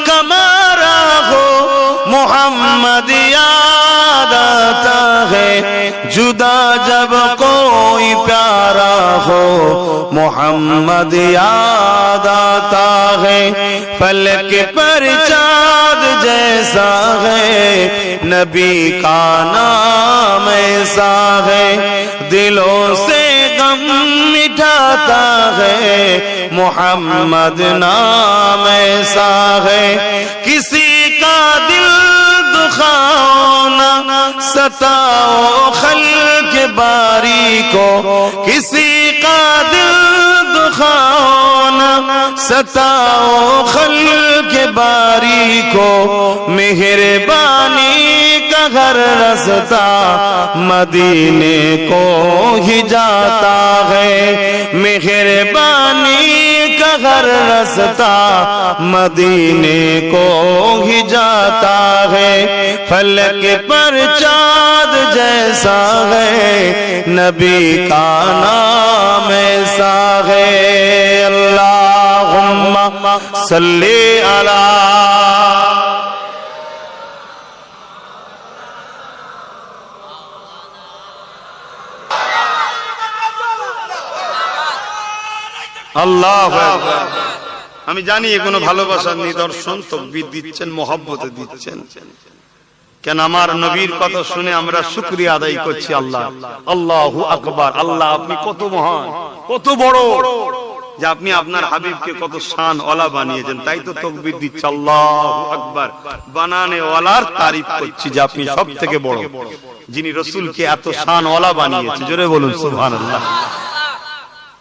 कमारा हो मोहम्मद याद आता है, जुदा जब कोई प्यारा हो मोहम्मद याद आता है। फलक पर चाँद जैसा है नबी का नाम ऐसा है, दिलों से गम मिटाता है मोहम्मद नाम ऐसा है। किसी का दिल दुखाओ ना सताओ खल्क बारी को, किसी का दिल दुखाओ ना सताओ खल्क बारी को, मेहरबानी का घर रास्ता मदीने को ही जाता है, मेहरबानी का घर रास्ता मदीने को ही जाता है। फलक पर चाँद जैसा है नबी का नाम ऐसा है। अल्लाहुम्मा सल्ली अला আল্লাহু আকবার। আমি জানি কোনো ভালোবাসার নিদর্শন, তাকবীর দিচ্ছেন, মহব্বতে দিচ্ছেন। কেন আমার নবীর কথা শুনে আমরা শুকরিয়া আদায় করছি। আল্লাহ আল্লাহু আকবার। আল্লাহ আপনি কত মহান, কত বড়, যে আপনি আপনার হাবিবকে কত শান ওয়ালা বানিয়েছেন। তাই তো তাকবীর দিচ্ছি আল্লাহু আকবার। বানানে ওয়ালার তারিফ করছি যে আপনি সব থেকে বড়, যিনি রাসূলকে এত শান ওয়ালা বানিয়েছেন। জোরে বলুন সুবহানাল্লাহ।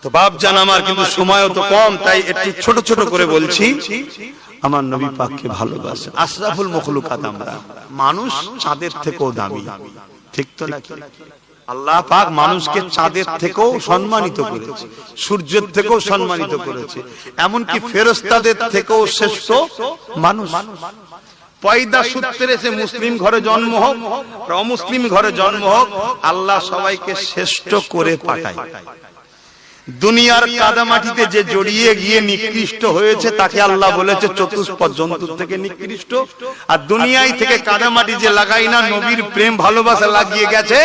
তো বাপ জান আমার কিন্তু সময়ও তো কম, তাই একটু ছোট ছোট করে বলছি। আমার নবী পাককে ভালোবাসেন, আশরাফুল মখলুকাত আমরা। মানুষ চাঁদের থেকেও দামি, ঠিক তো নাকি? আল্লাহ পাক মানুষকে চাঁদের থেকেও সম্মানিত করেছে, সূর্যের থেকেও সম্মানিত করেছে, এমনকি ফেরেশতাদের থেকেও শ্রেষ্ঠ মানুষ। পয়দা সূত্রে সে মুসলিম ঘরে জন্ম হোক, অমুসলিম ঘরে জন্ম হোক, আল্লাহ সবাইকে শ্রেষ্ঠ করে পাঠায়। দুনিয়ার কাদামাটিতে যে জড়িয়ে গিয়ে নিকৃষ্ট হয়েছে তাকে আল্লাহ বলেছে চতুষ্পদ জন্তুর থেকে নিকৃষ্ট। আর দুনিয়ায় থেকে কাদামাটি যে লাগাই না, নবীর প্রেম ভালোবাসা লাগিয়ে গেছে,